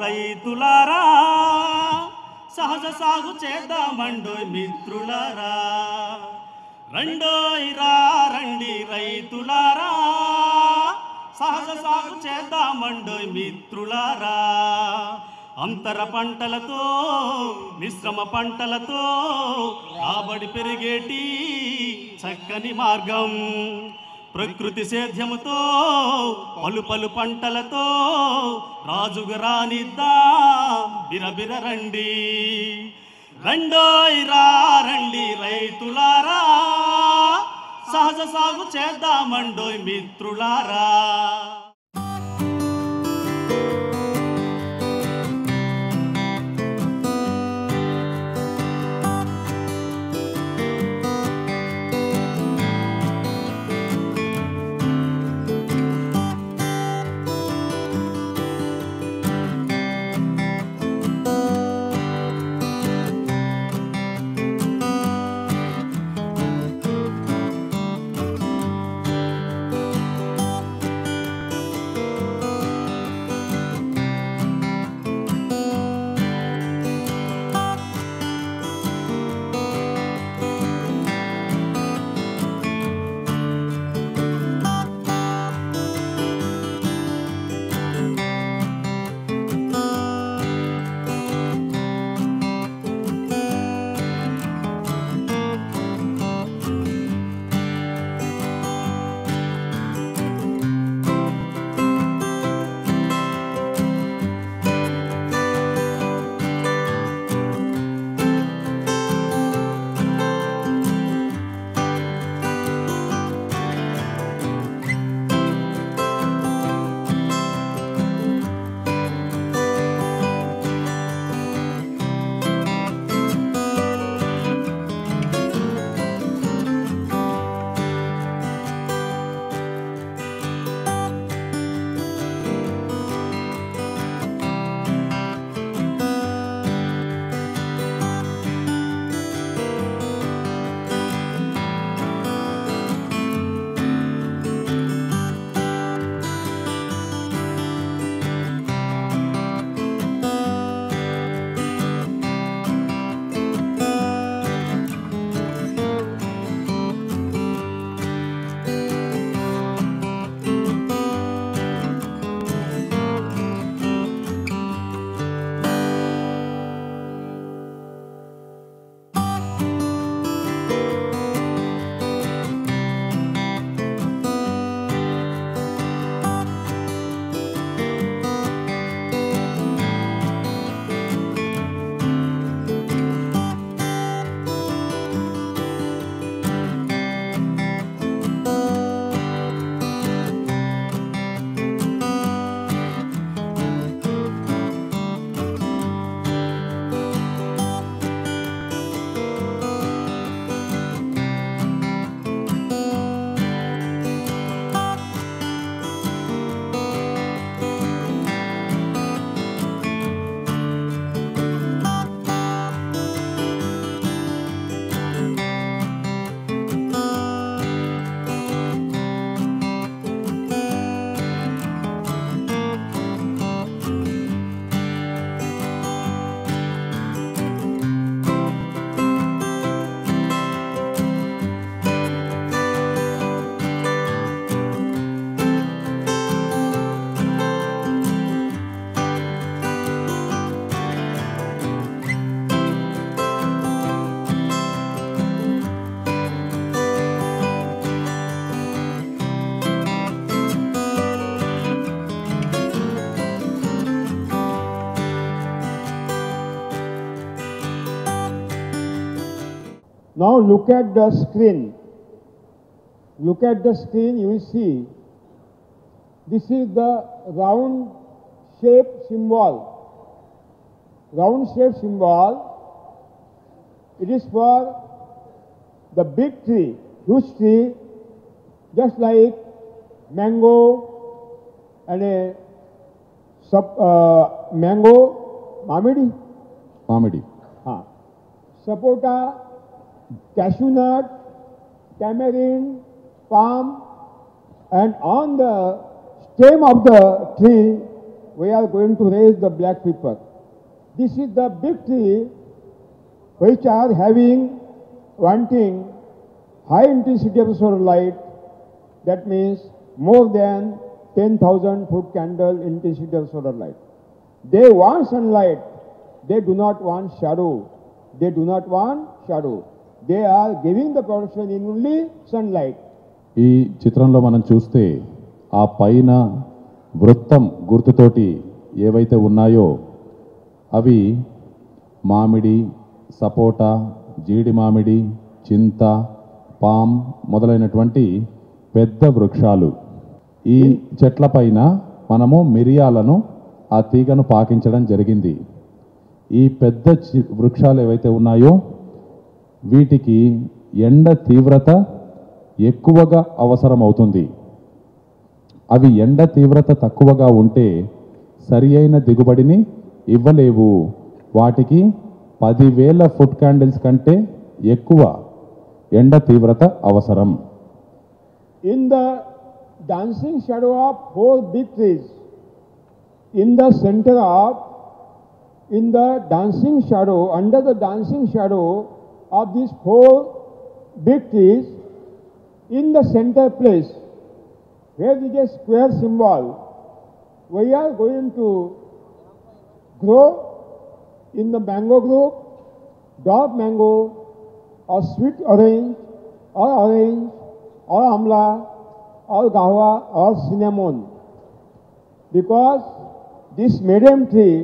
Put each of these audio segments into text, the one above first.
రైతులారా సహజ సాగు చేద్దామండోయ్ మిత్రులారా రండోయ్ రండి రైతులారా సహజ సాగు చేద్దామండోయ్ మిత్రులారా అంతర పంటలతో మిశ్రమ పంటలతో రాబడి పెరిగేటి చక్కని మార్గం ప్రకృతి సేద్యముతో పలు పలు పంటలతో రాజుగా రానిద్దా బిరబిర రండి రండోయ్ రండి రైతులారా సహజ సాగు చేద్దామండోయ్ మిత్రులారా Now look at the screen. Look at the screen, you will see this is the round shape symbol. Round shape symbol, it is for the big tree, huge tree, just like mango and a mango, mamidi? Mamidi. Sapota, cashew nut, tamarind, palm, and on the stem of the tree we are going to raise the black pepper. This is the big tree which are wanting high intensity of solar light. That means more than 10,000 foot candle intensity of solar light. They want sunlight. They do not want shadow. They do not want shadow. They are giving the production in only sunlight. ఈ చిత్రంలో మనం చూస్తే ఆ పైన వృత్తం గుర్తుతోటి ఏవైతే ఉన్నాయో అవి మామిడి, సపోటా, జీడి మామిడి, చింత, పామ్ మొదలైనటువంటి పెద్ద వృక్షాలు. ఈ చెట్లపైన మనము మిరియాలను ఆ తీగను పాకించడం జరిగింది. ఈ పెద్ద వృక్షాలు ఏవైతే ఉన్నాయో వీటికి ఎండ తీవ్రత ఎక్కువగా అవసరం అవుతుంది. అవి ఎండ తీవ్రత తక్కువగా ఉంటే సరి అయిన దిగుబడిని ఇవ్వలేవు. వాటికి 10,000 ఫుట్ క్యాండిల్స్ కంటే ఎక్కువ ఎండ తీవ్రత అవసరం. In the dancing shadow of 4 big trees, in the center of, in the dancing shadow, under the dancing shadow of these 4 big trees, in the center place, where is a square symbol, we are going to grow in the mango group, dark mango, or sweet orange, or amla, or gahwa, or cinnamon. Because this medium tree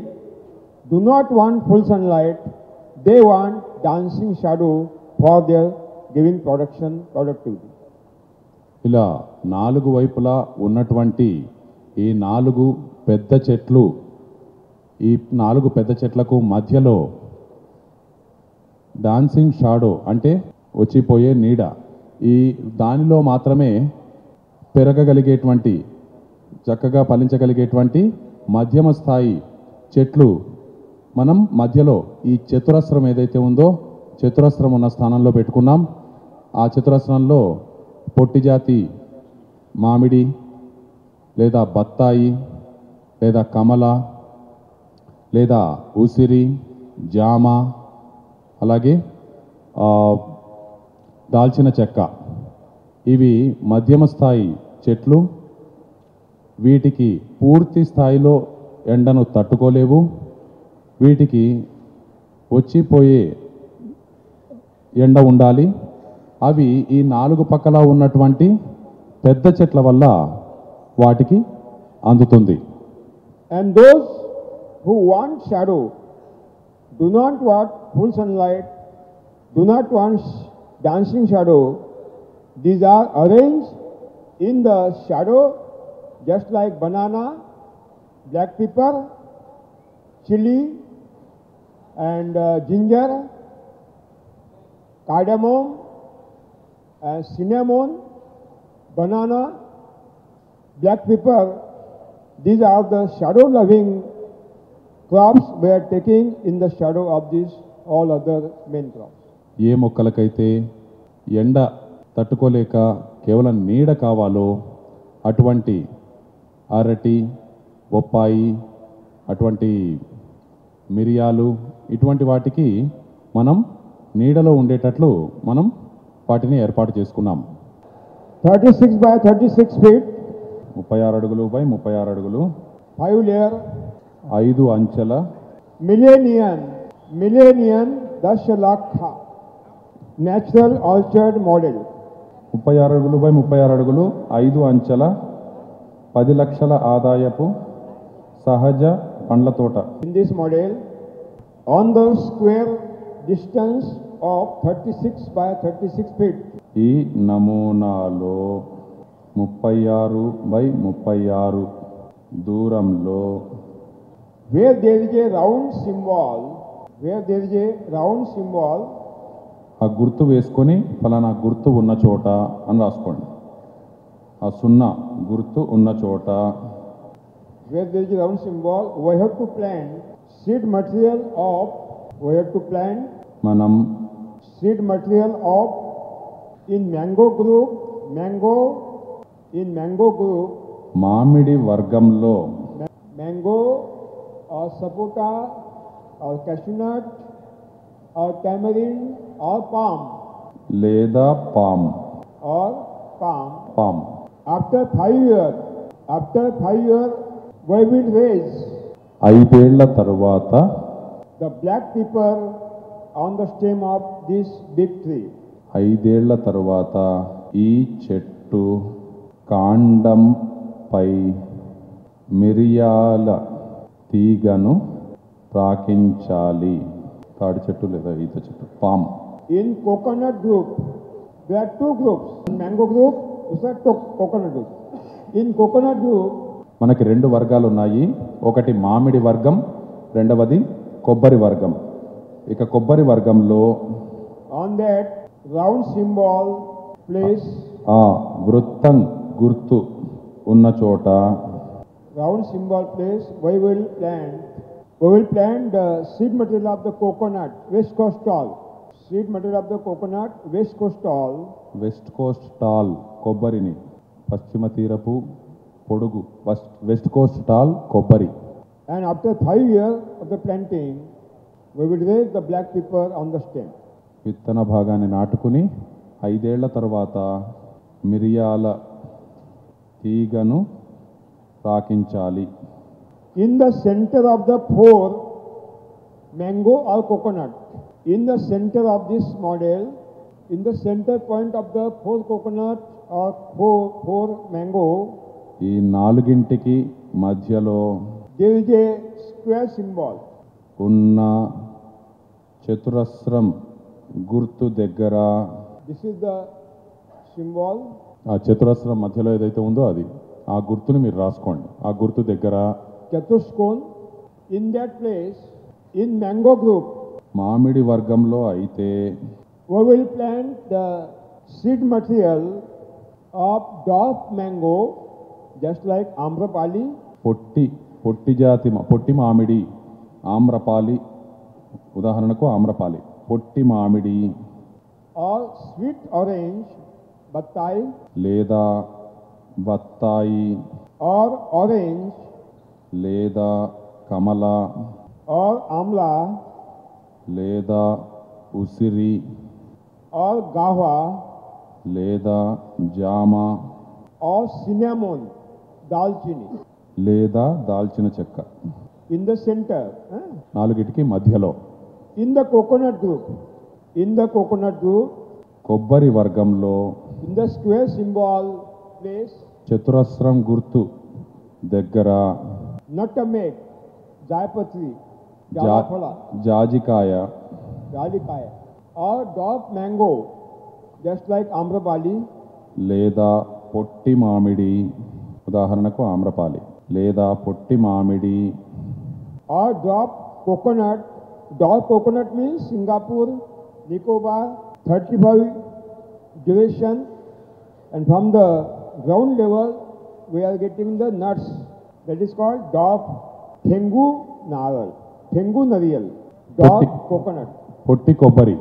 do not want full sunlight, they want dancing shadow for their giving productivity. ఇలా 4 వైపులా ఉన్నటువంటి ఈ 4 పెద్ద చెట్లు, ఈ 4 పెద్ద చెట్లకు మధ్యలో డాన్సింగ్ షాడో అంటే వచ్చిపోయే నీడ, ఈ దానిలో మాత్రమే పెరగగలిగేటువంటి, చక్కగా ఫలించగలిగేటువంటి మధ్యమ స్థాయి చెట్లు మనం మధ్యలో ఈ చతురస్రం ఏదైతే ఉందో చతురస్రం ఉన్న స్థానంలో పెట్టుకున్నాం. ఆ చతురస్రంలో పొట్టి జాతి మామిడి లేదా బత్తాయి లేదా కమల లేదా ఉసిరి, జామ, అలాగే దాల్చిన చెక్క, ఇవి మధ్యమ స్థాయి చెట్లు. వీటికి పూర్తి స్థాయిలో ఎండను తట్టుకోలేవు. వీటికి వచ్చిపోయే ఎండ ఉండాలి. అవి ఈ 4 పక్కల ఉన్నటువంటి పెద్ద చెట్ల వల్ల వాటికి అందుతుంది. And those who want shadow, do not want full sunlight, do not want dancing shadow, these are arranged in the shadow just like banana, black pepper, chili, and ginger, cardamom, cinnamon, banana, black pepper. These are the shadow loving crops we are taking in the shadow of these all other main crops. ఏ మొక్కలకైతే ఎండ తట్టుకోలేక కేవలం నీడ కావాలో అటువంటి అరటి, బొప్పాయి, అటువంటి మిరియాలు, ఇటువంటి వాటికి మనం నీడలో ఉండేటట్లు మనం వాటిని ఏర్పాటు చేసుకున్నాం. 36 by 36 feet, 36 అడుగులు బై 36 అడుగులు, 5 layer, 5 అంచెల millennium Dashalakha natural orchard model. 36 అడుగులు బై 36 అడుగులు, 5 అంచెల 10 లక్షల ఆదాయపు సహజ పండ్ల తోట. In this model, on the square distance of 36 by 36 feet, ఈ నమూనాలో 36 బై 36 దూరంలో where there is a round symbol, ఆ గుర్తు వేసుకొని ఫలానా గుర్తు ఉన్న చోట అని రాసుకోండి. ఆ 0 గుర్తు ఉన్న చోట where there is a round symbol, we have to plant seed material of మనం in mango group, మామిడి వర్గంలో mango or sapota or cashew nut or tamarind or palm లేదా palm. or palm. Palm. After 5 years, we will raise 5 ఏళ్ల తరువాత the black pepper on the stem of this big tree. 5 ఏళ్ల తరువాత ఈ చెట్టు కాండంపై మిరియాల తీగను ప్రాకించాలి. తాడి చెట్టు లేదా ఈత చెట్టు. Palm. In coconut group, there are two groups. Mango group, is a coconut group. In coconut group, మనకి 2 వర్గాలు ఉన్నాయి. ఒకటి మామిడి వర్గం, రెండవది కొబ్బరి వర్గం. ఇక కొబ్బరి వర్గంలో on that round symbol place, ఆ వృత్తం గుర్తు ఉన్న చోట round symbol place, we will plant the seed material of the coconut, West Coast tall. Seed material of the coconut, West Coast tall. West Coast tall కొబ్బరిని, పశ్చిమ తీరపు పొడుగు west Coast tall కొబ్బరి. And after 5 years of the planting, we will raise the black pepper on the stem. విత్తన భాగాన్ని నాటుకుని 5 ఏళ్ల తర్వాత మిరియాల తీగను ప్రాకించాలి. In the center of the 4 mango or coconut, in the center of this model, in the center point of the 4 coconut or 4 mango, ఈ 4గింటికి మధ్యలో there is a square symbol. ఉన్న చతురస్రం గుర్తు దగ్గర, This is the symbol. ఆ చతురస్రం మధ్యలో ఏదైతే ఉందో అది, ఆ గుర్తుని మీరు రాసుకోండి. ఆ గుర్తు దగ్గర Chatushkon. In that place, in mango group, మామిడి వర్గంలో అయితే we will plant the seed material of dwarf mango, just like Amrapali, పొట్టి మామిడి, ఆమ్రపాలి, ఉదాహరణకు ఆమ్రపాలి, పొట్టి మామిడి or sweet orange, battai, లేదా బత్తాయి or orange, లేదా కమల or amla, లేదా ఉసిరి or gava, లేదా జామ or cinnamon, dalchini. లేదా దాల్చిన చెక్క. In the center, 4గిటికి మధ్యలో. in the coconut group, కొబ్బరి వర్గంలో in the square symbol place, చతురస్రం గుర్తు దగ్గర nutmeg, jayapatri, jalaphala, జాజికాయ jalikaya, or dwarf mango, just like Amrapali, లేదా పొట్టి మామిడి, ఉదాహరణకు ఆమ్రపాలి, లేదా పొట్టి మామిడి or dwarf coconut. Dwarf coconut means Singapore, Nicobar, 35 duration, and from the ground level we are getting the nuts. That is called dwarf Thengu Nariyal, dwarf coconut. పొట్టి కొబ్బరి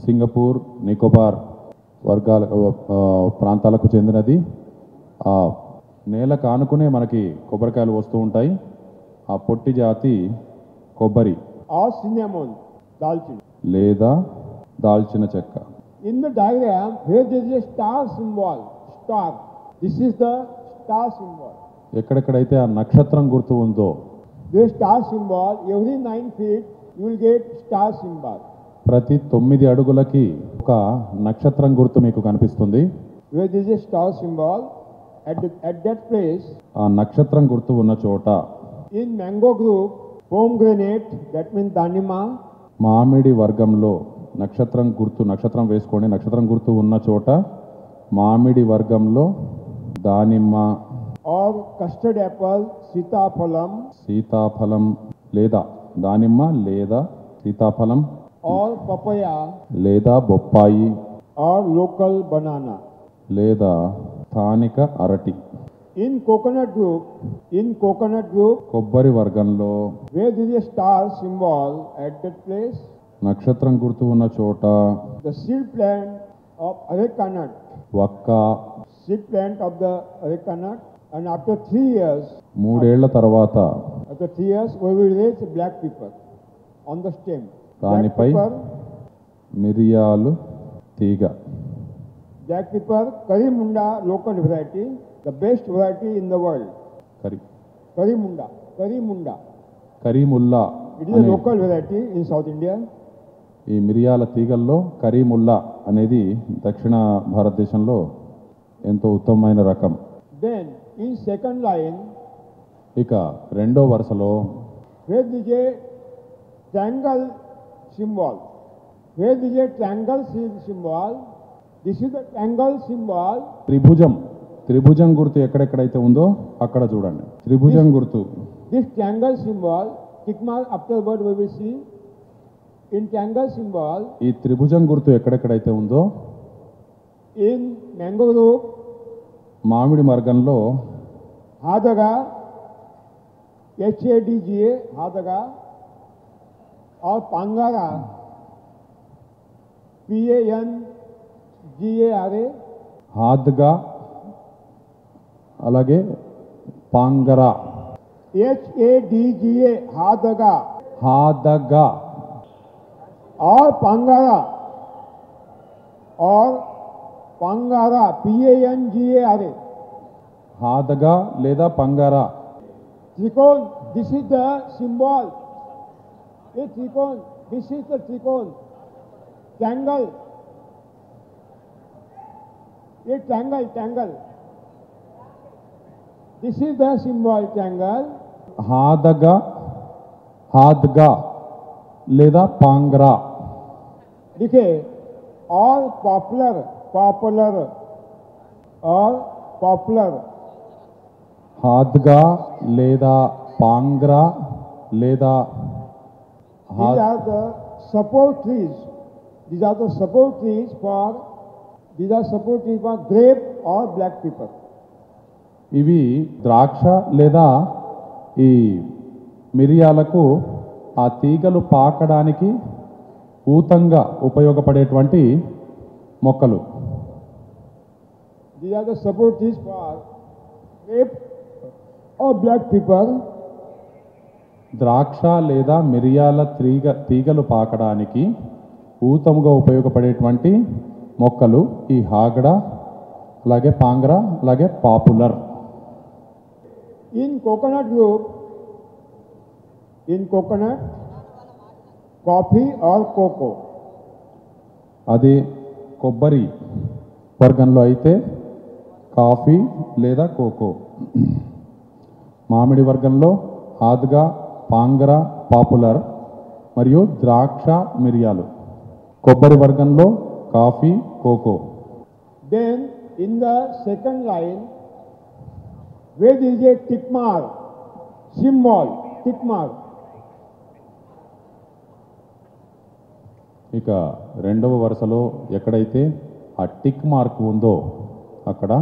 Singapore, Nicobar వర్గాల ప్రాంతాలకు చెందినది. ఆ నేల కానుకునే మనకి కొబ్బరికాయలు వస్తూ ఉంటాయి. ఆ పొట్టి జాతి కొబ్బరి Or cinnamon, dalchini. లేదా దాల్చిన చెక్క. In the diagram, here there is a star symbol, star. This is the star symbol. ఎక్కడెక్కడైతే ఆ నక్షత్రం గుర్తు ఉందో, This star symbol, every 9 feet, you will get star symbol. ప్రతి 9 అడుగులకి ఒక నక్షత్రం గుర్తు మీకు కనిపిస్తుంది. Where there is a star symbol, at that place, ఆ నక్షత్రం గుర్తు ఉన్న చోట in mango group, pomegranate, that means danima, మామిడి వర్గంలో నక్షత్రం వేసుకోండి. నక్షత్రం గుర్తు ఉన్న చోట మామిడి వర్గంలో దానిమ్మ, or custard apple, సీతాఫలం లేదా దానిమ్మ లేదా సీతాఫలం, or papaya, లేదా బొప్పాయి, or local banana. లేదా స్థానిక అరటి. In coconut group, కొబ్బరి వర్గంలో where there is a star symbol, at that place, నక్షత్రం గుర్తు ఉన్న చోట the seed plant of areca nut, వక్క, seed plant of the areca nut, And after 3 years, 3 ఏళ్ల తర్వాత we will raise black pepper on the stem. Black దానిపై pepper, మిరియాలు తీగ, black pepper, Karimunda local variety, the best variety in the world. Karimunda. Karimulla It is a అనే local variety in South India. ఈ మిరియాల తీగల్లో కరీముల్లా అనేది దక్షిణ భారతదేశంలో ఎంతో ఉత్తమమైన రకం. Then in second line, ఇక రెండో వరుసలో where is a triangle symbol? Where is a triangle symbol? This is the triangle symbol. త్రిభుజం గుర్తు ఎక్కడెక్కడైతే ఉందో అక్కడ చూడండి. త్రిభుజం గుర్తు, This triangle symbol, tick mark afterward we will see. In triangle symbol, ఈ త్రిభుజం గుర్తు ఎక్కడెక్కడైతే ఉందో in mango group, మామిడి మార్గంలో Hadaga, HADGA, Hadaga, or Pangara, PANGARA, హాద్గా, అలాగే పాంగరా, HADGA, Hadaga, హాదగా, or Pangara, PANGARA. హాదగా లేదా పంగరా. Trikon, this is the symbol. A trikon, this is the trikon. Triangle. A triangle. This is the symbol, triangle. హాద్గా లేదా పాంగరా. देखिए, all popular, హాద్గా లేదా పాంగ్రా లేదా these are the support trees. These are support trees for grape or black pepper. ఇవి ద్రాక్ష లేదా ఈ మిరియాలకు ఆ తీగలు పాకడానికి ఊతంగా ఉపయోగపడేటువంటి మొక్కలు. These are the support trees for grape or black pepper. ద్రాక్ష లేదా మిరియాల తీగలు పాకడానికి ఊతముగా ఉపయోగపడేటువంటి మొక్కలు ఈ హాగడ, అలాగే పాంగ్రా, అలాగే popular. In coconut group, coffee or cocoa. అది కొబ్బరి వర్గంలో అయితే కాఫీ లేదా కోకో. మామిడి వర్గంలో హాద్గా, పాంగ్రా, పాపులర్ మరియు ద్రాక్ష, మిరియాలు. కొబ్బరి వర్గంలో coffee, cocoa. Then in the second line, where is a tick mark symbol? Tick mark. ఇక రెండవ వరుసలో ఎక్కడైతే ఆ టిక్ మార్క్ ఉందో అక్కడ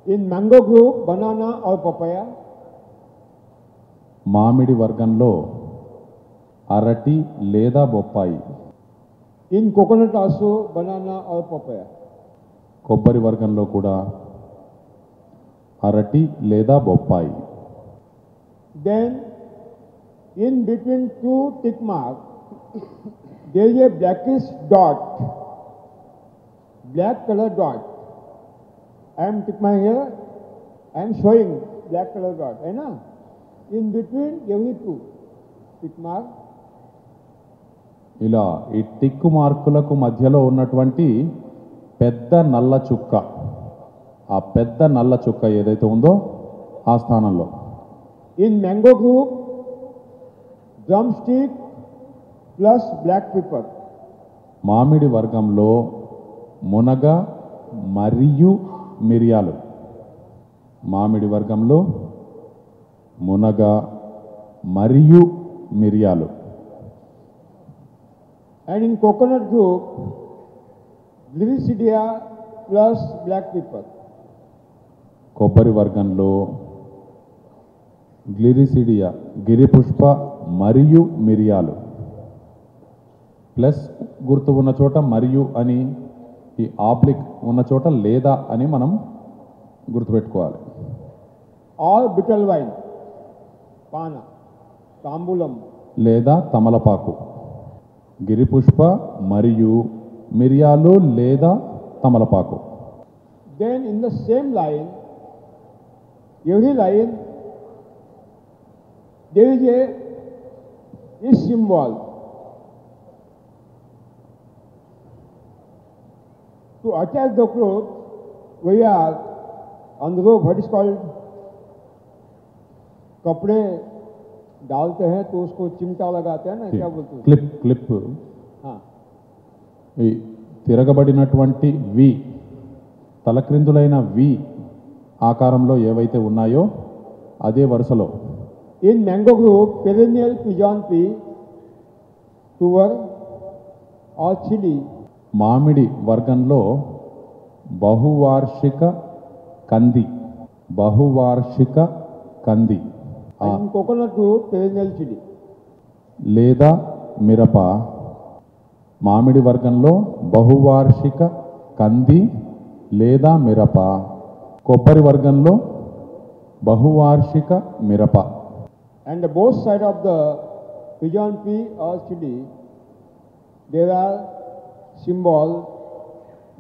In mango group, banana or papaya. మామిడి వర్గంలో అరటి లేదా బొప్పాయి. In coconut also, banana or papaya. కొబ్బరి వర్గంలో కూడా అరటి లేదా బొప్పాయి. Then in between two tick marks, there is a blackish dot, black color dot. I am tick mark here, I am showing black color dot, है ना? In between every two tick mark, ఇలా ఈ tick మార్కులకు మధ్యలో ఉన్నటువంటి పెద్ద నల్ల చుక్క, ఆ పెద్ద నల్ల చుక్క ఏదైతే ఉందో ఆ స్థానంలో. in mango group, drumstick plus black pepper. మామిడి వర్గంలో మునగ మరియు మిరియాలు. మామిడి వర్గంలో మునగ మరియు మిరియాలు. And in coconut group, Glycidia plus black pepper. కొబ్బరి వర్గంలో గ్లిరిసిడియా, గిరిపుష్ప మరియు మిరియాలు. ప్లస్ గుర్తు ఉన్న చోట మరియు అని, ఈ ఆబ్లిక్ ఉన్న చోట లేదా అని మనం గుర్తుపెట్టుకోవాలి. or bitter wine, pana, tambulam, లేదా తమలపాకు. గిరిపుష్ప మరియు మిరియాలు లేదా తమలపాకు. then in the same line, every line, there is a symbol. To attach the cloth, we are on the rope, what is called, कपड़े डालते हैं तो उसको चिमटा लगाते हैं ना, क्या बोलते हैं? క్లిప్ हाँ, ఈ తిరగబడినటువంటి వి, తలక్రిందులైన వి ఆకారంలో ఏవైతే ఉన్నాయో అదే వరుసలో in mango group, perennial pigeon pea, tuber or chili, మామిడి వర్గంలో బహువార్షిక కంది, బహువార్షిక కంది and in coconut group, perennial chili. లేదా మిరప. మామిడి వర్గంలో బహువార్షిక కంది లేదా మిరప. కొబ్బరి వర్గంలో బహువార్షిక మిరప. And both side of the pigeon pea or chili, there are symbol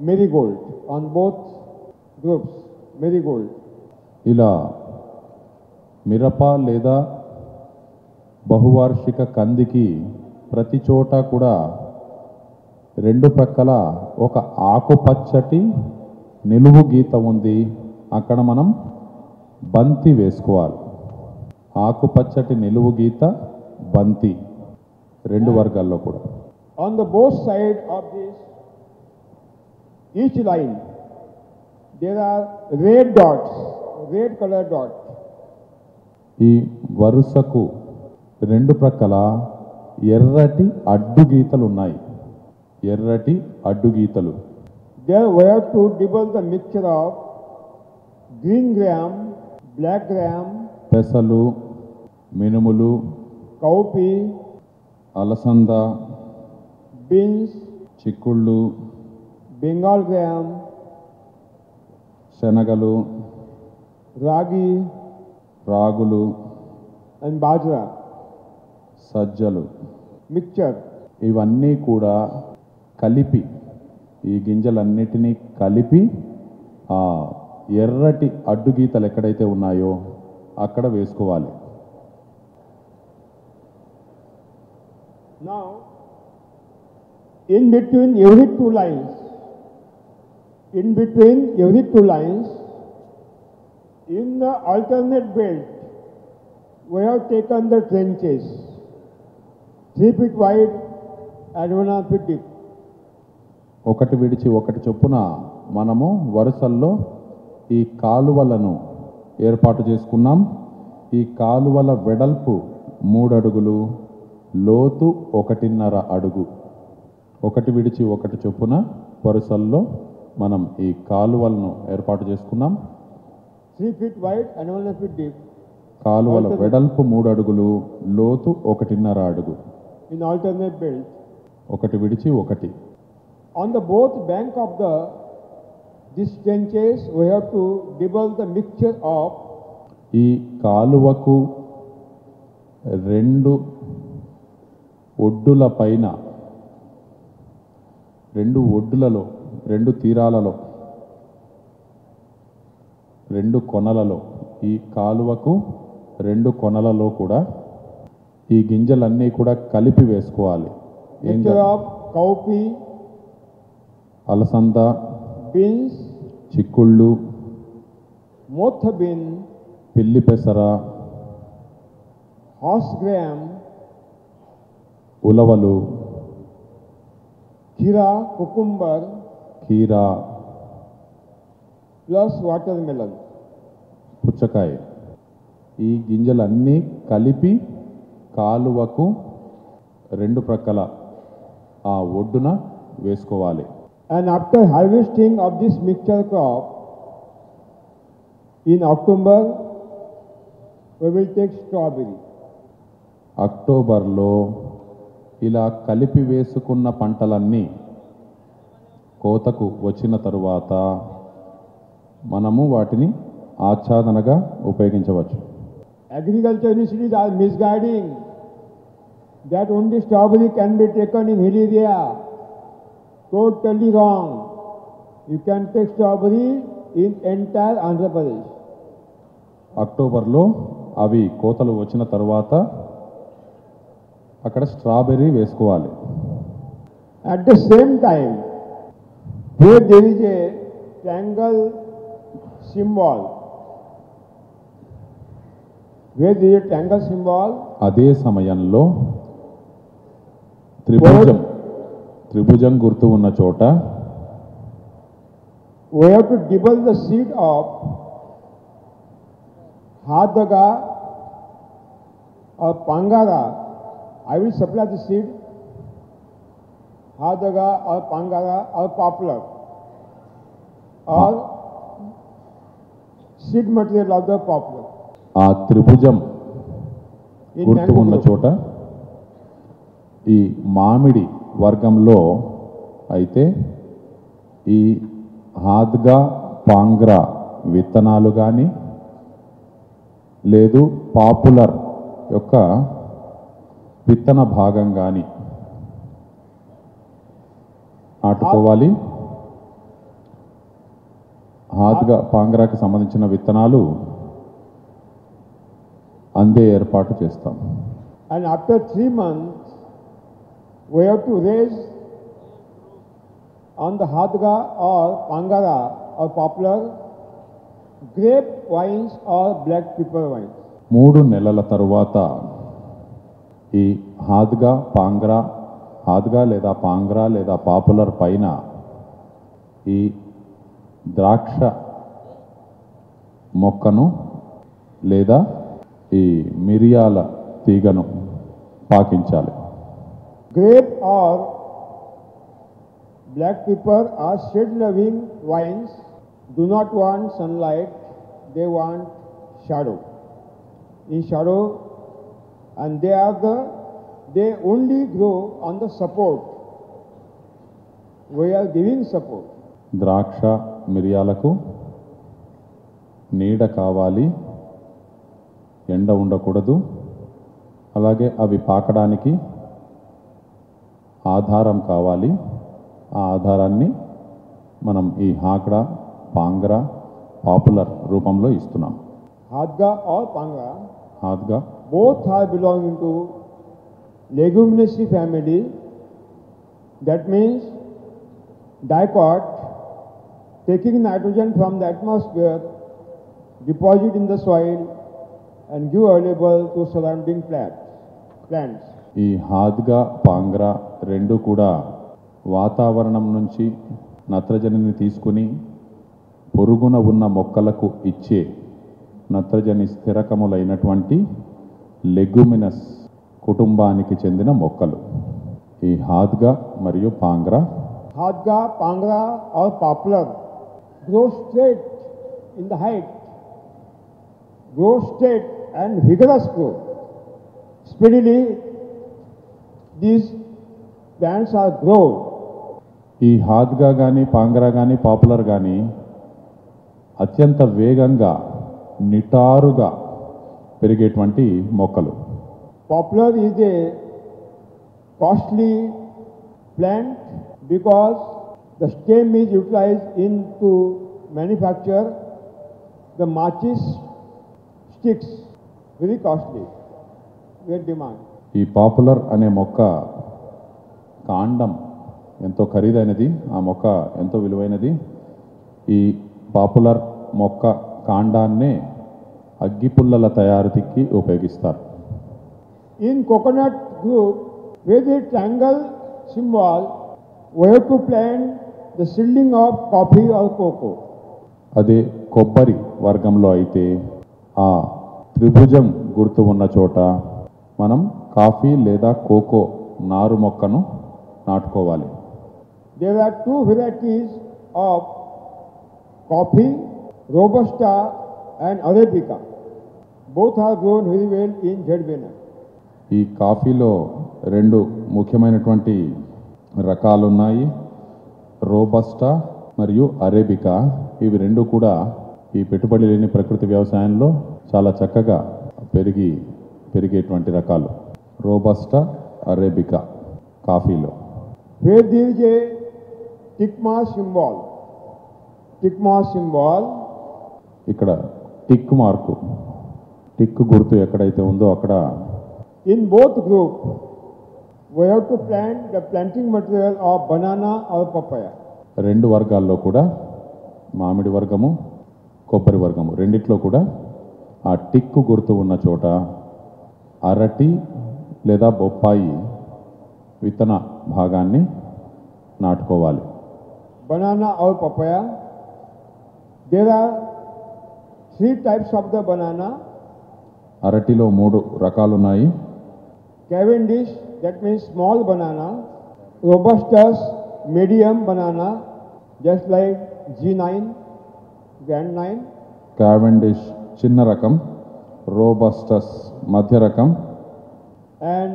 marigold on both groups, marigold. ఇలా మిరప లేదా బహువార్షిక కందికి ప్రతి చోట కూడా రెండు ప్రక్కల ఒక ఆకుపచ్చటి నిలువు గీత ఉంది. అక్కడ మనం బంతి వేసుకోవాలి. ఆకుపచ్చటి నిలువు గీత బంతి రెండు వర్గాల్లో కూడా. On the both side of this, each line, there are red dots, red color dots. ఈ వరుసకు రెండు ప్రక్కల ఎర్రటి అడ్డు గీతలు ఉన్నాయి. ఎర్రటి అడ్డు గీతలు. There we have to double the mixture of green gram, black gram, పెసలు, మినుములు, cowpea, అలసంద, beans, చిక్కుళ్ళు, Bengal gram, శనగలు, ragi, రాగులు, and bajra సజ్జలు. mixture. ఇవన్నీ కూడా కలిపి, ఈ గింజలన్నిటినీ కలిపి ఆ ఎర్రటి అడ్డు గీతలు ఎక్కడైతే ఉన్నాయో అక్కడ వేసుకోవాలి. Now, in between every two lines, in between every two lines, in the alternate belt, we have taken the trenches, 3 feet wide and 1.5 feet deep. ఒకటి విడిచి ఒకటి చొప్పున మనము వరుసల్లో ఈ కాలువలను ఏర్పాటు చేసుకున్నాం. ఈ కాలువల వెడల్పు 3 అడుగులు, లోతు 1.5 అడుగు. ఒకటి విడిచి ఒకటి చొప్పున వరుసల్లో మనం ఈ కాలువలను ఏర్పాటు చేసుకున్నాం. 3 feet wide and 1.5 feet deep కాలువల వెడల్పు 3 అడుగులు, లోతు 1.5 అడుగు. in alternate belt. ఒకటి విడిచి ఒకటి. On the both bank of the these trenches, we have to double the mixture of ఈ కాలువకు 2 ఒడ్డుల పైన, 2 ఒడ్డులలో, 2 తీరాలలో, 2 కొనలలో, ఈ కాలువకు 2 కొనలలో కూడా ఈ గింజలన్నీ కూడా కలిపి వేసుకోవాలి. mixture of cowpea, అలసంద, beans, చిక్కుళ్ళు, motha bean, పిల్లి పెసర, horse gram, ఉలవలు, kheera, cucumber, కీరా, plus watermelon. పుచ్చకాయ. ఈ గింజలన్నీ కలిపి కాలువకు 2 ప్రక్కల ఆ ఒడ్డున వేసుకోవాలి. And after harvesting of this mixture crop, in October, we will take strawberry. అక్టోబర్లో ఇలా కలిపి వేసుకున్న పంటలన్నీ కోతకు వచ్చిన తరువాత మనము వాటిని ఆచ్ఛాదనగా ఉపయోగించవచ్చు. Agriculture universities are misguiding that only strawberry can be taken in hill area. Totally wrong. You can take strawberry in entire Andhra Pradesh. అక్టోబర్లో అవి కోతలు వచ్చిన తర్వాత అక్కడ స్ట్రాబెర్రీ వేసుకోవాలి. At the same time, where there is a triangle symbol, where there is a triangle symbol, అదే సమయంలో త్రిభుజం గుర్తు ఉన్న చోట we have to double the seed of Hadaga or Pangara. I will supply the seed Hadaga or Pangara or poplar or seed material of the poplar. ఆ త్రిభుజం In గుర్తు ఉన్న mango చోట ఈ మామిడి వర్గంలో అయితే ఈ హాద్గా పాంగ్రా విత్తనాలు కానీ లేదు పాపులర్ యొక్క విత్తన భాగం కానీ నాటుకోవాలి. హాద్గా పాంగ్రాకి సంబంధించిన విత్తనాలు అందే ఏర్పాటు చేస్తాం. And after 3 months, we have to raise on the Hadga or Pangara or poplar grape wines or black pepper wines. 3 నెలల తరువాత ఈ హాద్గా లేదా పాంగ్రా లేదా పాపులర్ పైన ఈ ద్రాక్ష మొక్కను లేదా ఈ మిరియాల తీగను పాకించాలి. Grape or black pepper are shade-loving wines, do not want sunlight, they want shadow. In shadow, and they only grow on the support. We are giving support. ద్రాక్ష మిరియాలకు నీడ కావాలి, ఎండ ఉండకూడదు. అలాగే అవి పాకడానికి ఆధారం కావాలి. ఆ ఆధారాన్ని మనం ఈ హాగ్డా పాంగ్రా పాపులర్ రూపంలో ఇస్తున్నాం. Hadga or Panga, హాద్గా both are belonging to Leguminaceae family. That means dicot taking nitrogen from the atmosphere, deposit in the soil and give available to surrounding plants. ఈ హాద్గా పాంగ్రా రెండు కూడా వాతావరణం నుంచి నత్రజనిని తీసుకుని పొరుగున ఉన్న మొక్కలకు ఇచ్చే నత్రజని స్థిరకములైనటువంటి లెగ్యుమినస్ కుటుంబానికి చెందిన మొక్కలు. ఈ హాద్గా మరియు Pangra Hadga, Pangra or poplar grow straight in the height, grow straight and vigorous growth. Speedily these plants are grown. ఈ హాద్గా కానీ పాంగ్రా కానీ పాపులర్ కానీ అత్యంత వేగంగా నిటారుగా పెరిగేటువంటి మొక్కలు. Poplar is a costly plant because the stem is utilized into manufacture the matches sticks, very costly, great demand. ఈ పాపులర్ అనే మొక్క కాండం ఎంతో ఖరీదైనది, ఆ మొక్క ఎంతో విలువైనది. ఈ పాపులర్ మొక్క కాండాన్నే అగ్గిపుల్లల తయారీకి ఉపయోగిస్తారు. In coconut group, with the triangle symbol, we have to plant the seedling of coffee or cocoa. అదే కొబ్బరి వర్గంలో అయితే ఆ త్రిభుజం గుర్తు ఉన్న చోట మనం కాఫీ లేదా కోకో నారు మొక్కను నాటుకోవాలి. There are 2 varieties of coffee, Robusta and Arabica. Both are grown very well in Jadbena. ఈ కాఫీలో 2 ముఖ్యమైనటువంటి రకాలు ఉన్నాయి, రోబస్టా మరియు అరేబికా. ఇవి 2 కూడా ఈ పెట్టుబడి లేని ప్రకృతి వ్యవసాయంలో చాలా చక్కగా పెరిగేటువంటి రకాలు రోబస్టా అరేబికా కాఫీలో. Where there is a టిక్మా symbol, ఇక్కడ టిక్ మార్కు, టిక్ గుర్తు ఎక్కడైతే ఉందో అక్కడ in both group, we have to plant the planting material of banana or papaya. రెండు వర్గాల్లో కూడా మామిడి వర్గము కొబ్బరి వర్గము రెండిట్లో కూడా ఆ టిక్కు గుర్తు ఉన్న చోట అరటి లేదా బొప్పాయి విత్తన భాగాన్ని నాటుకోవాలి. Banana or papaya, there are 3 types of the banana. అరటిలో 3 రకాలు ఉన్నాయి. Cavendish, that means small banana. Robustus, medium banana, just like G9, Grand 9. Cavendish చిన్న రకం, రోబస్టస్ మధ్య రకం, And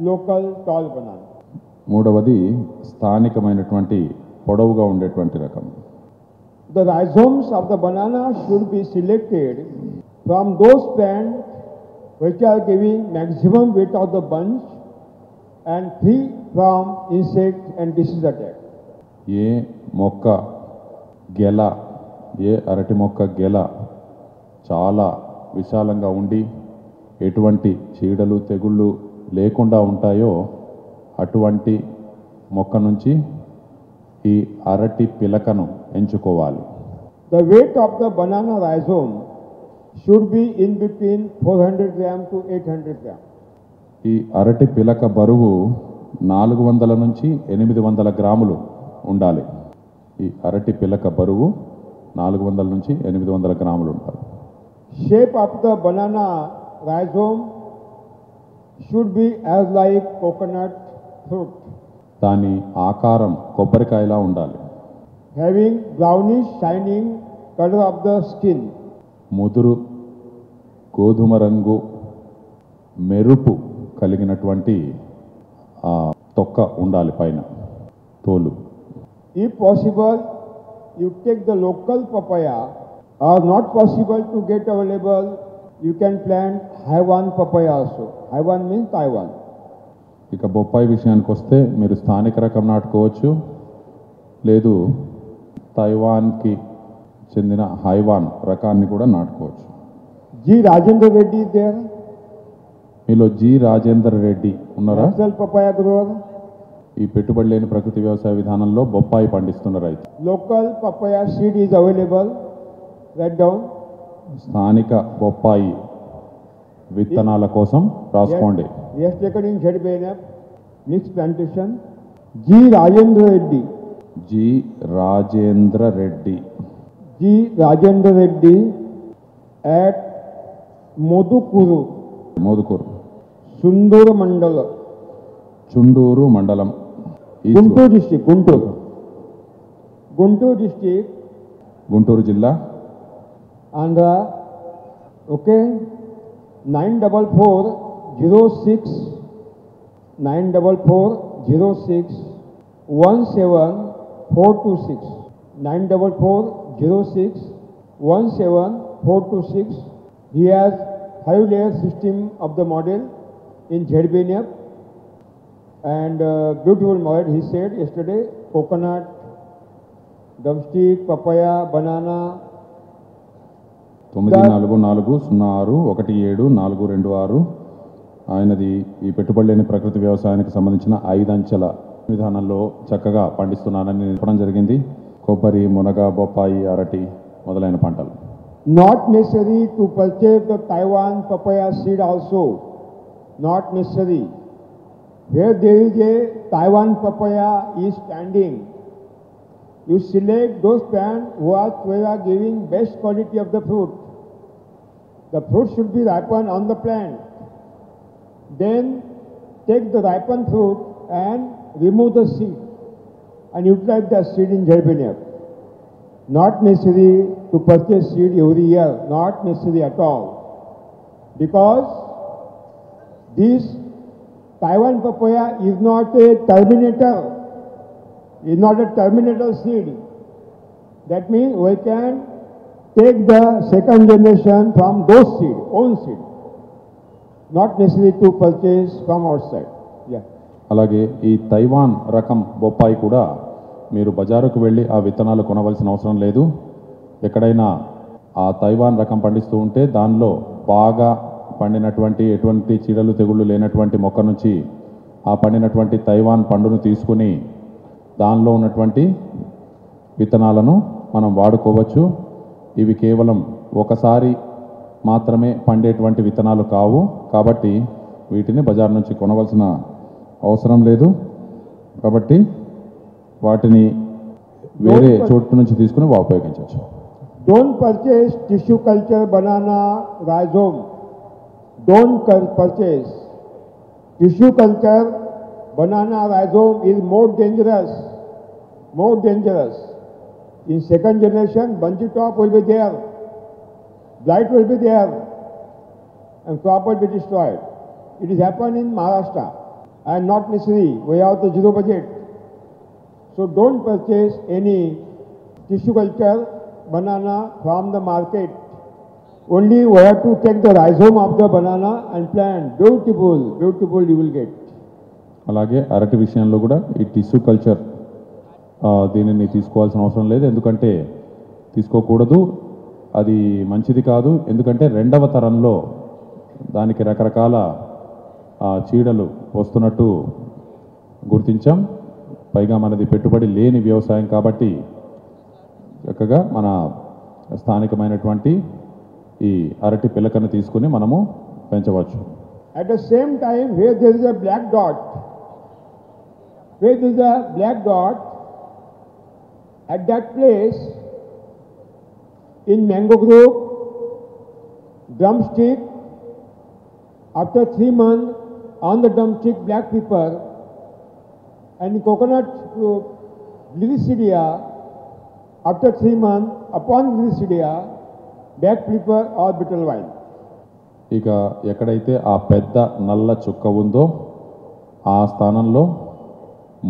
local tall banana. మూడవది స్థానికమైనటువంటి పొడవుగా ఉండేటువంటి రకం. The rhizomes of the banana should be selected from those plants which are giving maximum weight of the bunch and free from insect and disease attack. ఏ మొక్క గెల, ఏ అరటి మొక్క గెల చాలా విశాలంగా ఉండి ఎటువంటి చీడలు తెగుళ్ళు లేకుండా ఉంటాయో అటువంటి మొక్క నుంచి ఈ అరటి పిలకను ఎంచుకోవాలి. The weight of the banana rhizome should be in between 400 gram to 800 gram. ఈ అరటి పిలక బరువు 400 నుంచి 800 గ్రాములు ఉండాలి. ఈ అరటి పిలక బరువు 400 నుంచి 800 గ్రాములు ఉండాలి. Shape of the banana rhizome should be as like coconut fruit, దాని ఆకారం కొబ్బరికాయలా ఉండాలి. having brownish shining color of the skin. ముదురు గోధుమ రంగు మెరుపు కలిగినటువంటి ఆ తొక్క ఉండాలి పైన తోలు. If possible, you take the local papaya, or not possible to get available, you can plant Haiwan papaya also. Haiwan means Taiwan. ఇక బొప్పాయి విషయానికి వస్తే మీరు స్థానిక రకం నాటుకోవచ్చు, లేదు తైవాన్కి చెందిన హైవాన్ రకాన్ని కూడా నాటుకోవచ్చు. G. Rajendra Reddy is there, మీలో జి రాజేందర్ రెడ్డి ఉన్నారా? natural papaya grower. ఈ పెట్టుబడి లేని ప్రకృతి వ్యవసాయ విధానంలో బొప్పాయి పండిస్తున్న రైతు. Local papaya seed is available. Write down. స్థానిక బొప్పాయి విత్తనాల కోసం రాసుకోండి. Yes, taken in ZBNF, mixed plantation. G. Rajendra Reddy. G Rajendra Reddy. G. Rajendra Reddy at Modukuru, Modukuru, Sunduru Mandala, Chunduru మండలం, Guntur district, Guntur district, Guntur జిల్లా. Andhra. Okay, 94406 94406 17426 94406 17426. He has 5-layer system of the model in ZBNF and beautiful model. He said yesterday, coconut, drumstick, papaya, banana. 9440617426 ఆయనది ఈ పెట్టుబడి లేని ప్రకృతి వ్యవసాయానికి సంబంధించిన 5 అంచెల విధానంలో చక్కగా పండిస్తున్నానని చెప్పడం జరిగింది. కొబ్బరి, మునగ, బొప్పాయి, అరటి మొదలైన పంటలు. Not necessary to purchase the Taiwan papaya seed also. Not necessary. Where there is a Taiwan papaya is standing, you select those plants who are giving best quality of the fruit. The fruit should be ripened on the plant. Then take the ripened fruit and remove the seed and utilize the seed in ZBNF. Not necessary to purchase seed every year, not necessary at all. Because this Taiwan papaya is not a terminator, is not a terminator seed. That means we can take the second generation from those seed, own seed, not necessary to purchase from outside. Yeah. అలాగే ఈ Taiwan రకం బొప్పాయి కూడా మీరు బజారుకు వెళ్ళి ఆ విత్తనాలు కొనవలసిన అవసరం లేదు. ఎక్కడైనా ఆ తైవాన్ రకం పండిస్తూ ఉంటే దానిలో బాగా పండినటువంటి ఎటువంటి చీడలు తెగుళ్ళు లేనటువంటి మొక్క నుంచి ఆ పండినటువంటి తైవాన్ పండును తీసుకుని దానిలో ఉన్నటువంటి విత్తనాలను మనం వాడుకోవచ్చు. ఇవి కేవలం ఒకసారి మాత్రమే పండేటువంటి విత్తనాలు కావు కాబట్టి వీటిని బజార్ నుంచి కొనవలసిన అవసరం లేదు. కాబట్టి వాటిని వేరే చోటు నుంచి తీసుకుని ఉపయోగించవచ్చు. Don't purchase tissue culture banana rhizome. Don't purchase tissue culture banana rhizome is more dangerous. More dangerous. In second generation, bunchy top will be there, blight will be there, and crop will be destroyed. It is happened in Maharashtra, and not necessary. We have the zero budget. So don't purchase any tissue culture banana from the market. Only we have to take the rhizome of the banana and plant. Beautiful, beautiful you will get. అలాగే అరటి విషయంలో కూడా ఈ tissue culture దీనిని తీసుకోవాల్సిన అవసరం లేదు. ఎందుకంటే తీసుకోకూడదు, అది మంచిది కాదు. ఎందుకంటే రెండవ తరంలో దానికి రకరకాల చీడలు వస్తున్నట్టు గుర్తించాం. పైగా మనది పెట్టుబడి లేని వ్యవసాయం కాబట్టి చక్కగా మన స్థానికమైనటువంటి ఈ అరటి పిలకను తీసుకుని మనము పెంచవచ్చు. At the same time, where there is a black dot, at that place, in mango group, drumstick, after 3 months, on the drumstick black pepper, and in coconut glycidia, after 3 months, upon glycidia, black pepper or bitter wine. ఇక ఎక్కడైతే ఆ పెద్ద నల్ల చుక్క ఉందో ఆ స్థానంలో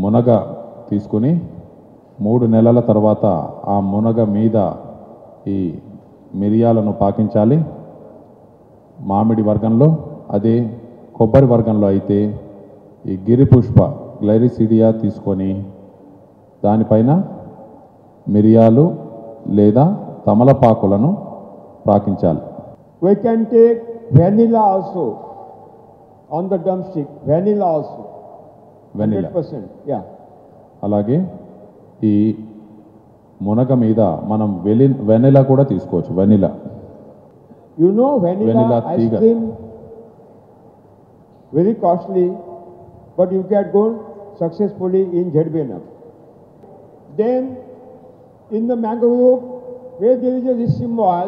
మునగ తీసుకుని 3 నెలల తర్వాత ఆ మునగ మీద ఈ మిరియాలను పాకించాలి. మామిడి వర్గంలో, అదే కొబ్బరి వర్గంలో అయితే ఈ గిరిపుష్ప గ్లైరిసిడియా తీసుకొని దానిపైన మిరియాలు లేదా తమలపాకులను పాకించాలి. We can take vanilla also on the drumstick, vanilla also. Vanilla 100%, yeah. అలాగే ఈ మునగ మీద మనం వెనిలా కూడా తీసుకోవచ్చు. Vanilla You know vanilla ice tiga. cream, very costly, but you can go successfully in ZBNF. Then in the mango group, where there is a rich symbol,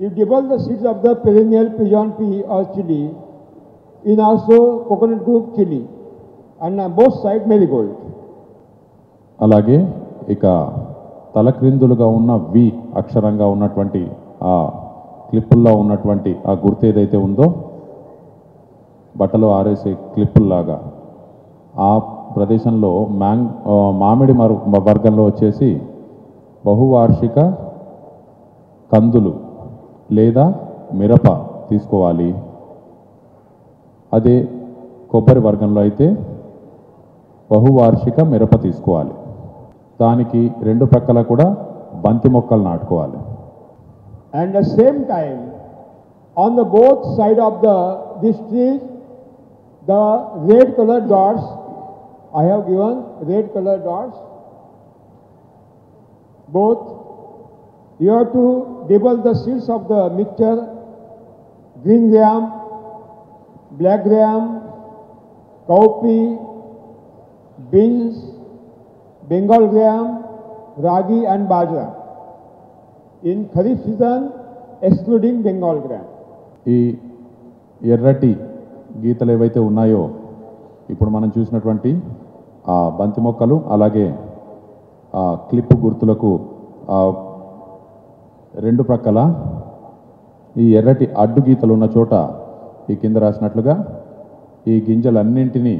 you double the seeds of the perennial pigeon pea or chili, in also coconut group chili, and on both sides marigold. అలాగే ఇక తలక్రిందులుగా ఉన్న వి అక్షరంగా ఉన్నటువంటి ఆ క్లిప్పుల్లో ఉన్నటువంటి ఆ గుర్తు ఏదైతే ఉందో బట్టలో ఆరేసే క్లిప్పుల్లాగా ఆ ప్రదేశంలో మామిడి వర్గంలో వచ్చేసి బహువార్షిక కందులు లేదా మిరప తీసుకోవాలి. అదే కొబ్బరి వర్గంలో అయితే బహువార్షిక మిరప తీసుకోవాలి. దానికి 2 ప్రక్కల కూడా బంతి మొక్కలు నాటుకోవాలి. And at the same time, on the both side of this tree, the red color dots, I have given red color dots. Both, you have to double the seeds of the mixture, green gram, black gram, cowpea, beans, Bengal gram, ragi and bajra. In Kharif season, excluding Bengal gram. ఈ ఎర్రటి గీతలు ఏవైతే ఉన్నాయో ఇప్పుడు మనం చూసినటువంటి ఆ బంతి మొక్కలు అలాగే ఆ క్లిప్ గుర్తులకు 2 ప్రక్కల ఈ ఎర్రటి అడ్డు గీతలు ఉన్న చోట ఈ కింద రాసినట్లుగా ఈ గింజలన్నింటినీ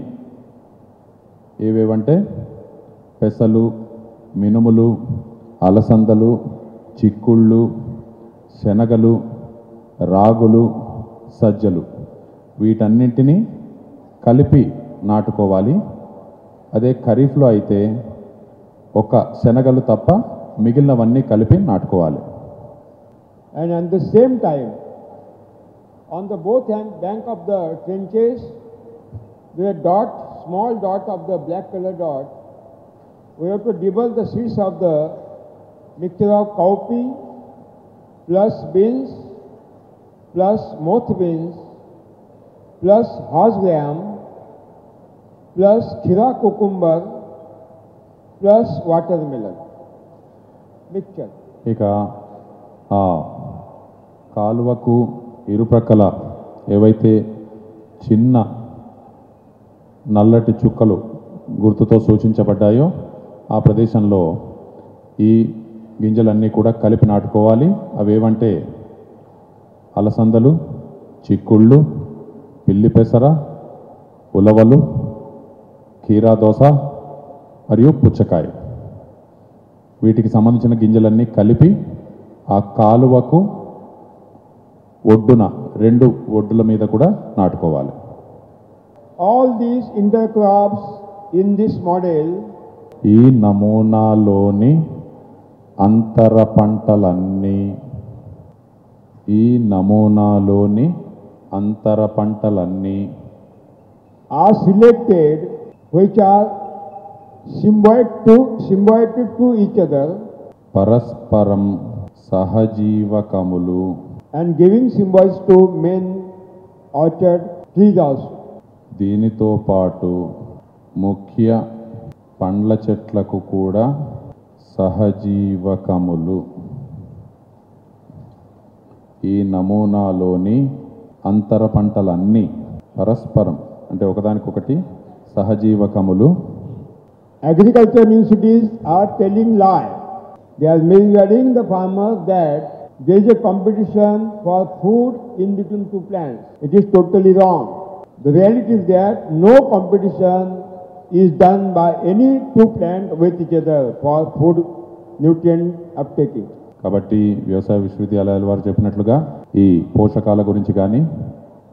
ఏవేవంటే పెసలు, మినుములు, అలసందలు, చిక్కుళ్ళు, శనగలు, రాగులు, సజ్జలు వీటన్నింటినీ కలిపి నాటుకోవాలి. అదే ఖరీఫ్లో అయితే ఒక శనగలు తప్ప మిగిలినవన్నీ కలిపి నాటుకోవాలి. And at the same time, on the both hand bank of the trenches, the dot, small dot of the black color dot, we have to dibble the seeds of the mixture of cowpea plus beans plus moth beans plus horse gram plus khira cucumber plus watermelon mixture. ఇక ఆ కాలువకు ఇరుప్రక్కల ఏవైతే చిన్న నల్లటి చుక్కలు గుర్తుతో సూచించబడ్డాయో ఆ ప్రదేశంలో ఈ గింజలన్నీ కూడా కలిపి నాటుకోవాలి. అవేవంటే అలసందలు, చిక్కుళ్ళు, పిల్లి పెసర, ఉలవలు, కీరా దోస మరియు పుచ్చకాయ వీటికి సంబంధించిన గింజలన్నీ కలిపి ఆ కాలువకు ఒడ్డున 2 ఒడ్డుల మీద కూడా నాటుకోవాలి. All these intercrops in this model ఈ నమూనాలోని అంతర పంటలన్నీ are selected which are symbiotic to each other పరస్పరం సహజీవకములు and giving symbols to main orchard trees also. దీనితో పాటు ముఖ్య పండ్ల చెట్లకు కూడా సహజీవకములు. ఈ నమూనాలోని అంతర పంటలన్నీ పరస్పరం అంటే ఒకదానికొకటి సహజీవకములు. Agriculture universities are telling lie. They are misleading the farmers that there is a competition for food in between two plants. It is totally wrong. The reality is that no competition is done by any two plants with each other for food nutrient uptaking. కాబట్టి వ్యవసాయ విశ్వవిద్యాలయాల వారు చెప్పినట్లుగా ఈ పోషకాల గురించి కానీ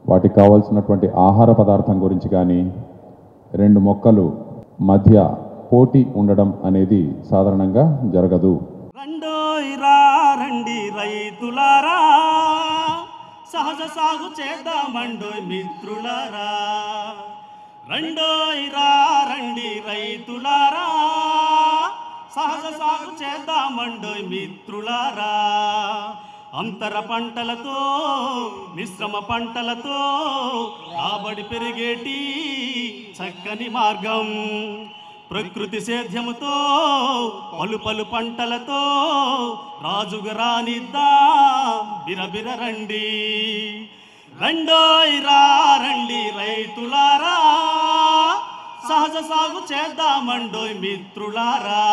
వాటికి కావాల్సినటువంటి ఆహార పదార్థం గురించి కానీ 2 మొక్కలు మధ్య పోటీ ఉండడం అనేది సాధారణంగా జరగదు. రండి రైతులారా, సహజ సాగు చేద్దామండోయ్ మిత్రులారా. రండి రైతులారా, సహజ సాగు చేద్దామండోయ్ మిత్రులారా. అంతర పంటలతో మిశ్రమ పంటలతో రాబడి పెరిగేటి చక్కని మార్గం. ప్రకృతి సేద్యముతో పలు పంటలతో రాజుగా రానిద్దాం బిరబిర రండి. రండి రైతులారా, సహజ సాగు చేద్దామండోయ్ మిత్రులారా.